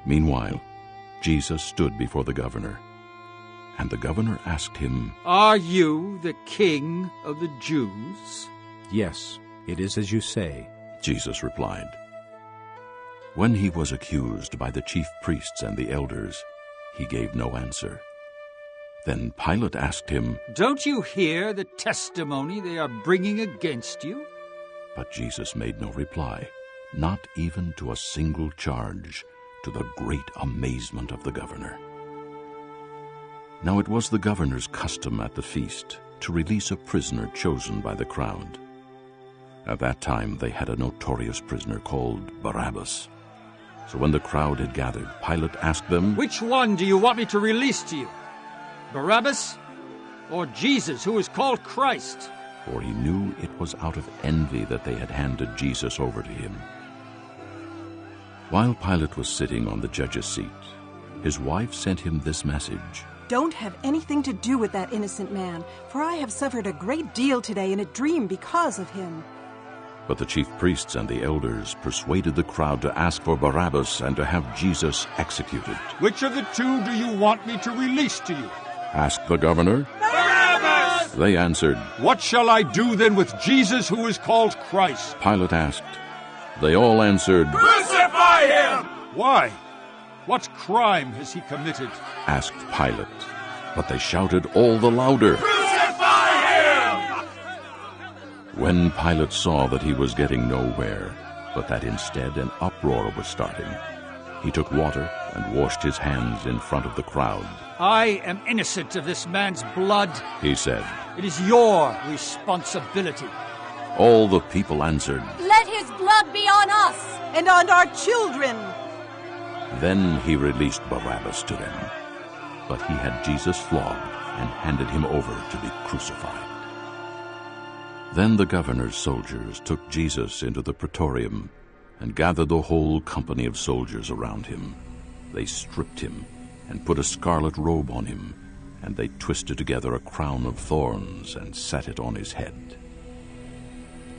Meanwhile, Jesus stood before the governor, and the governor asked him, "Are you the king of the Jews?" "Yes, it is as you say." Jesus replied. When he was accused by the chief priests and the elders, he gave no answer. Then Pilate asked him, "Don't you hear the testimony they are bringing against you?" But Jesus made no reply, not even to a single charge, to the great amazement of the governor. Now it was the governor's custom at the feast to release a prisoner chosen by the crowd. At that time they had a notorious prisoner called Barabbas. So when the crowd had gathered, Pilate asked them, "Which one do you want me to release to you? Barabbas or Jesus, who is called Christ?" For he knew it was out of envy that they had handed Jesus over to him. While Pilate was sitting on the judge's seat, his wife sent him this message: "Don't have anything to do with that innocent man, for I have suffered a great deal today in a dream because of him." But the chief priests and the elders persuaded the crowd to ask for Barabbas and to have Jesus executed. "Which of the two do you want me to release to you?" asked the governor. "Barabbas!" They answered. "What shall I do then with Jesus, who is called Christ?" Pilate asked. They all answered, "Crucify him!" "Why? What crime has he committed?" asked Pilate. But they shouted all the louder, "Crucify him!" When Pilate saw that he was getting nowhere, but that instead an uproar was starting, he took water and washed his hands in front of the crowd. "I am innocent of this man's blood," he said. "It is your responsibility." All the people answered, "Let his blood be on us!" "And on our children!" Then he released Barabbas to them. But he had Jesus flogged and handed him over to be crucified. Then the governor's soldiers took Jesus into the praetorium and gathered the whole company of soldiers around him. They stripped him and put a scarlet robe on him, and they twisted together a crown of thorns and set it on his head.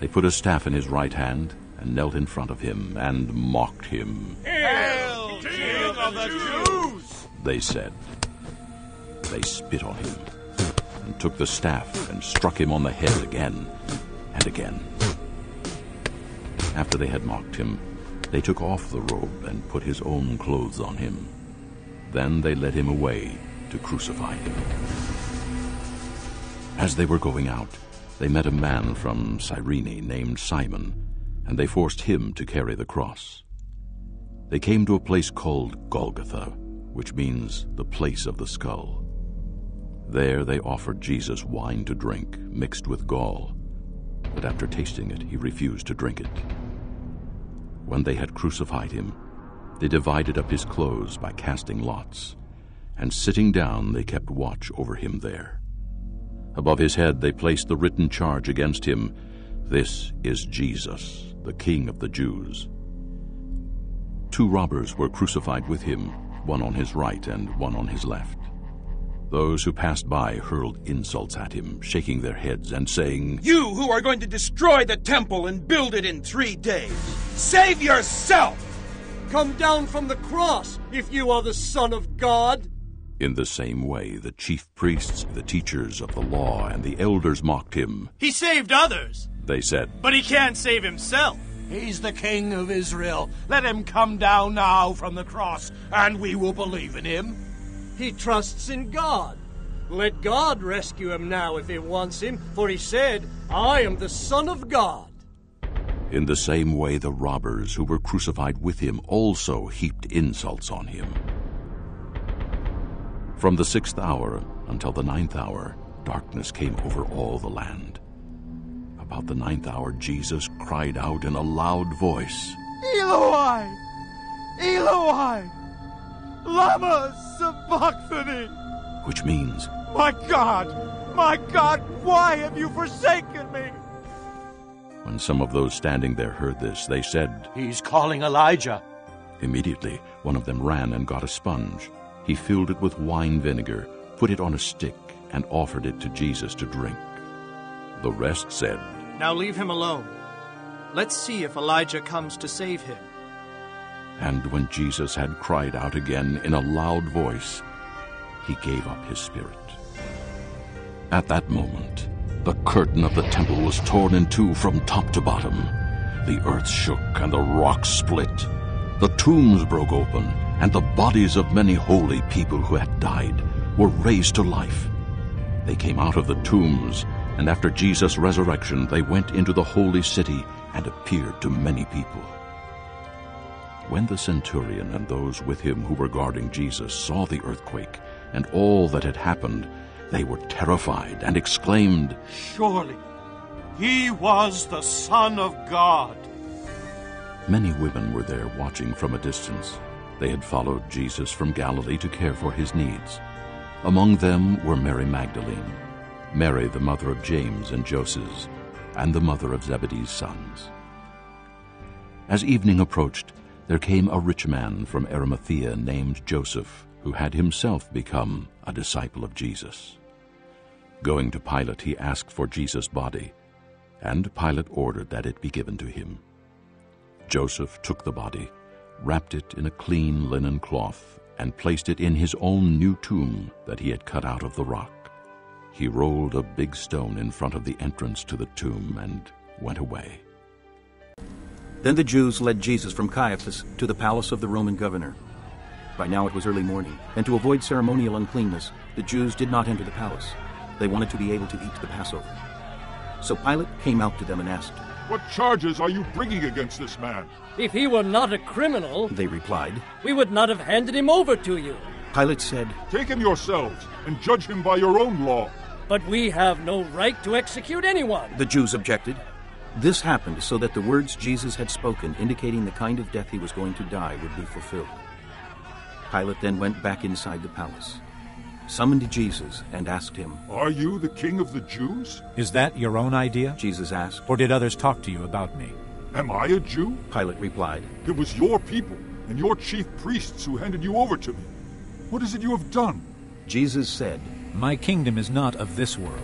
They put a staff in his right hand and knelt in front of him and mocked him. "Hail, King of the Jews!" they said. They spit on him and took the staff and struck him on the head again and again. After they had mocked him, they took off the robe and put his own clothes on him. Then they led him away to crucify him. As they were going out, they met a man from Cyrene named Simon, and they forced him to carry the cross. They came to a place called Golgotha, which means the place of the skull. There they offered Jesus wine to drink, mixed with gall, but after tasting it, he refused to drink it. When they had crucified him, they divided up his clothes by casting lots, and sitting down they kept watch over him there. Above his head they placed the written charge against him, "This is Jesus, the King of the Jews." 2 robbers were crucified with him, one on his right and one on his left. Those who passed by hurled insults at him, shaking their heads and saying, "You who are going to destroy the temple and build it in 3 days, save yourself! Come down from the cross if you are the Son of God." In the same way, the chief priests, the teachers of the law, and the elders mocked him. He saved others, They said, but he can't save himself. He's the King of Israel. Let him come down now from the cross, and we will believe in him. He trusts in God. Let God rescue him now if he wants him, for he said, "I am the Son of God." In the same way, the robbers who were crucified with him also heaped insults on him. From the 6th hour until the 9th hour, darkness came over all the land. About the 9th hour, Jesus cried out in a loud voice, Eloi, Eloi, lama sabachthani, which means, my God, why have you forsaken me? When some of those standing there heard this, they said, He's calling Elijah. Immediately, one of them ran and got a sponge. He filled it with wine vinegar, put it on a stick, and offered it to Jesus to drink. The rest said, Now leave him alone. Let's see if Elijah comes to save him. And when Jesus had cried out again in a loud voice, he gave up his spirit. At that moment, the curtain of the temple was torn in two from top to bottom. The earth shook and the rocks split. The tombs broke open, and the bodies of many holy people who had died were raised to life. They came out of the tombs, and after Jesus' resurrection, they went into the holy city and appeared to many people. When the centurion and those with him who were guarding Jesus saw the earthquake and all that had happened, they were terrified and exclaimed, Surely he was the Son of God. Many women were there watching from a distance. They had followed Jesus from Galilee to care for his needs. Among them were Mary Magdalene, Mary the mother of James and Joses, and the mother of Zebedee's sons. As evening approached, there came a rich man from Arimathea named Joseph, who had himself become a disciple of Jesus. Going to Pilate, he asked for Jesus' body, and Pilate ordered that it be given to him. Joseph took the body, wrapped it in a clean linen cloth, and placed it in his own new tomb that he had cut out of the rock. He rolled a big stone in front of the entrance to the tomb and went away. Then the Jews led Jesus from Caiaphas to the palace of the Roman governor. By now it was early morning, and to avoid ceremonial uncleanness, the Jews did not enter the palace. They wanted to be able to eat the Passover. So Pilate came out to them and asked, What charges are you bringing against this man? If he were not a criminal, they replied, we would not have handed him over to you. Pilate said, Take him yourselves and judge him by your own law. But we have no right to execute anyone. The Jews objected. This happened so that the words Jesus had spoken, indicating the kind of death he was going to die, would be fulfilled. Pilate then went back inside the palace, summoned Jesus, and asked him, Are you the king of the Jews? Is that your own idea? Jesus asked. Or did others talk to you about me? Am I a Jew? Pilate replied. It was your people and your chief priests who handed you over to me. What is it you have done? Jesus said, My kingdom is not of this world.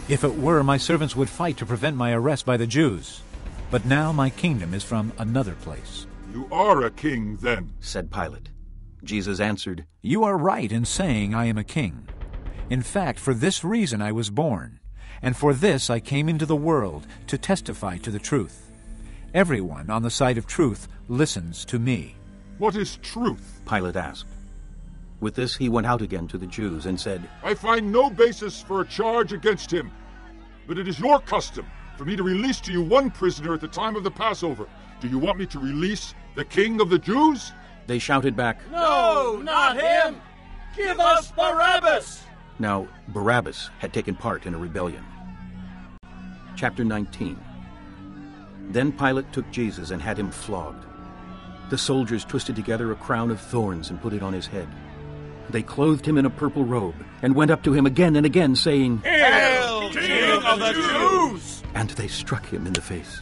If it were, my servants would fight to prevent my arrest by the Jews. But now my kingdom is from another place. You are a king, then, said Pilate. Jesus answered, You are right in saying I am a king. In fact, for this reason I was born, and for this I came into the world, to testify to the truth. Everyone on the side of truth listens to me. What is truth? Pilate asked. With this he went out again to the Jews and said, I find no basis for a charge against him. But it is your custom for me to release to you one prisoner at the time of the Passover. Do you want me to release the king of the Jews? They shouted back, No, not him! Give us Barabbas! Now Barabbas had taken part in a rebellion. Chapter 19. Then Pilate took Jesus and had him flogged. The soldiers twisted together a crown of thorns and put it on his head. They clothed him in a purple robe and went up to him again and again, saying, Hail, King of the Jews! And they struck him in the face.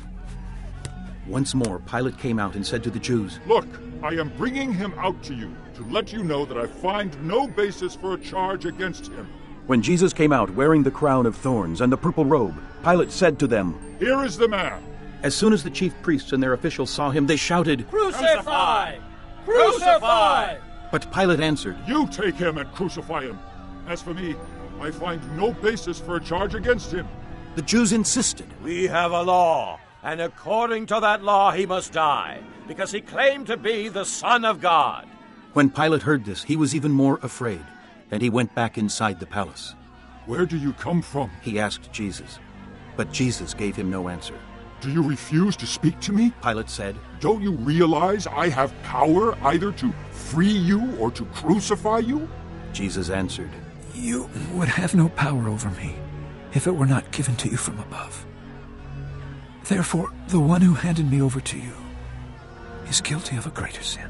Once more Pilate came out and said to the Jews, Look, I am bringing him out to you to let you know that I find no basis for a charge against him. When Jesus came out wearing the crown of thorns and the purple robe, Pilate said to them, Here is the man. As soon as the chief priests and their officials saw him, they shouted, Crucify! Crucify! But Pilate answered, You take him and crucify him. As for me, I find no basis for a charge against him. The Jews insisted. We have a law, and according to that law he must die, because he claimed to be the Son of God. When Pilate heard this, he was even more afraid, and he went back inside the palace. Where do you come from? He asked Jesus, but Jesus gave him no answer. Do you refuse to speak to me? Pilate said. Don't you realize I have power either to free you or to crucify you? Jesus answered, You would have no power over me if it were not given to you from above. Therefore, the one who handed me over to you is guilty of a greater sin.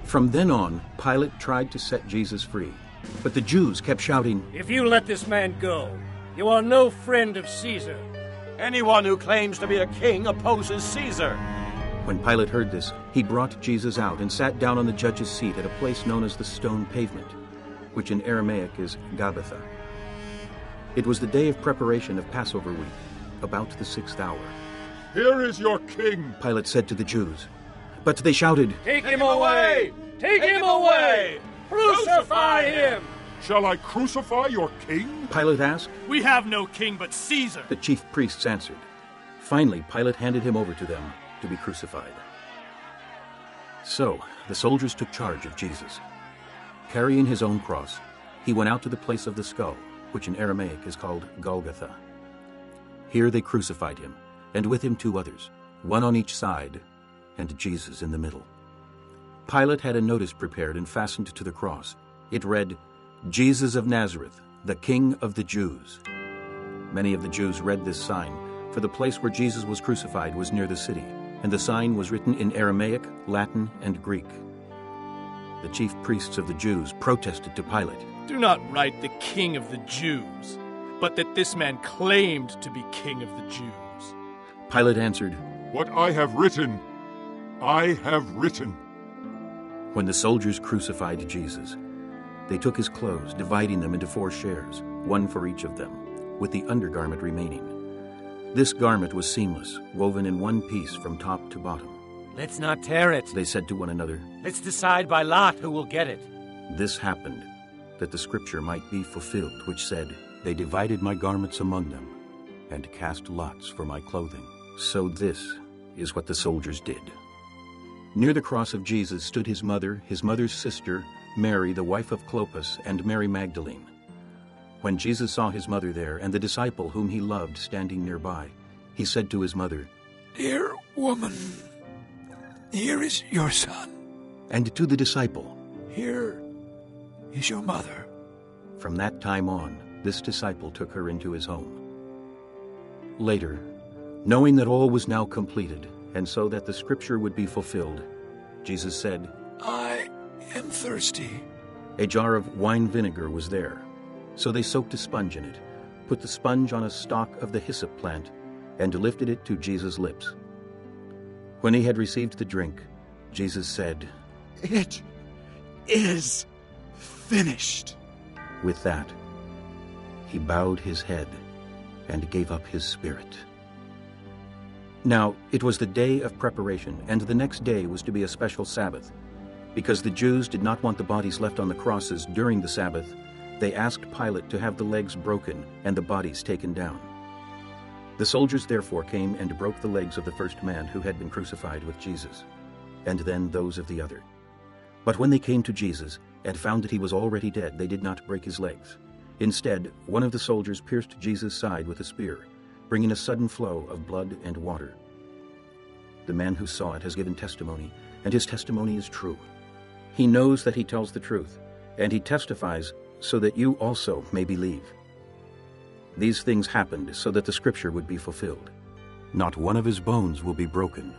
From then on, Pilate tried to set Jesus free, but the Jews kept shouting, If you let this man go, you are no friend of Caesar. Anyone who claims to be a king opposes Caesar. When Pilate heard this, he brought Jesus out and sat down on the judge's seat at a place known as the Stone Pavement, which in Aramaic is Gabbatha. It was the day of preparation of Passover week, about the 6th hour. Here is your king, Pilate said to the Jews. But they shouted, "Take him away! Take him away! Crucify him!" Shall I crucify your king? Pilate asked. We have no king but Caesar. The chief priests answered. Finally, Pilate handed him over to them to be crucified. So, the soldiers took charge of Jesus. Carrying his own cross, he went out to the place of the skull, which in Aramaic is called Golgotha. Here they crucified him, and with him 2 others, one on each side, and Jesus in the middle. Pilate had a notice prepared and fastened to the cross. It read, "Jesus of Nazareth, the King of the Jews." Many of the Jews read this sign, for the place where Jesus was crucified was near the city, and the sign was written in Aramaic, Latin, and Greek. The chief priests of the Jews protested to Pilate, "Do not write the King of the Jews, but that this man claimed to be King of the Jews." Pilate answered, "What I have written, I have written." When the soldiers crucified Jesus, they took his clothes, dividing them into 4 shares, one for each of them, with the undergarment remaining. This garment was seamless, woven in one piece from top to bottom. "Let's not tear it," they said to one another. "Let's decide by lot who will get it." This happened, that the scripture might be fulfilled, which said, "They divided my garments among them, and cast lots for my clothing." So this is what the soldiers did. Near the cross of Jesus stood his mother's sister, Mary, the wife of Clopas, and Mary Magdalene. When Jesus saw his mother there, and the disciple whom he loved standing nearby, he said to his mother, "Dear woman, here is your son." And to the disciple, "Here is your mother." From that time on, this disciple took her into his home. Later, knowing that all was now completed, and so that the scripture would be fulfilled, Jesus said, "I am thirsty." A jar of wine vinegar was there. So they soaked a sponge in it, put the sponge on a stalk of the hyssop plant, and lifted it to Jesus' lips. When he had received the drink, Jesus said, "It is finished." With that, he bowed his head and gave up his spirit. Now, it was the day of preparation, and the next day was to be a special Sabbath. Because the Jews did not want the bodies left on the crosses during the Sabbath, they asked Pilate to have the legs broken and the bodies taken down. The soldiers therefore came and broke the legs of the first man who had been crucified with Jesus, and then those of the other. But when they came to Jesus and found that he was already dead, they did not break his legs. Instead, one of the soldiers pierced Jesus' side with a spear, bringing a sudden flow of blood and water. The man who saw it has given testimony, and his testimony is true. He knows that he tells the truth, and he testifies so that you also may believe. These things happened so that the scripture would be fulfilled. Not one of his bones will be broken.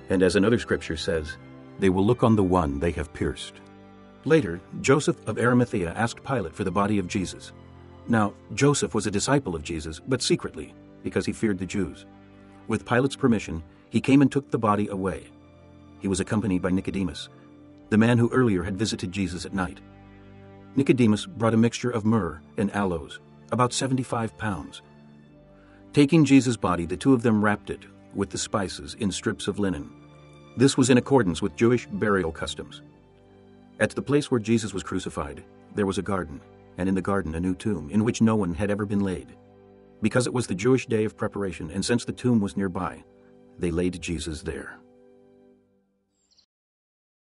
And as another scripture says, they will look on the one they have pierced. Later, Joseph of Arimathea asked Pilate for the body of Jesus. Now, Joseph was a disciple of Jesus, but secretly, because he feared the Jews. With Pilate's permission, he came and took the body away. He was accompanied by Nicodemus, the man who earlier had visited Jesus at night. Nicodemus brought a mixture of myrrh and aloes, about 75 pounds. Taking Jesus' body, the 2 of them wrapped it with the spices in strips of linen. This was in accordance with Jewish burial customs. At the place where Jesus was crucified, there was a garden, and in the garden a new tomb, in which no one had ever been laid. Because it was the Jewish day of preparation, and since the tomb was nearby, they laid Jesus there.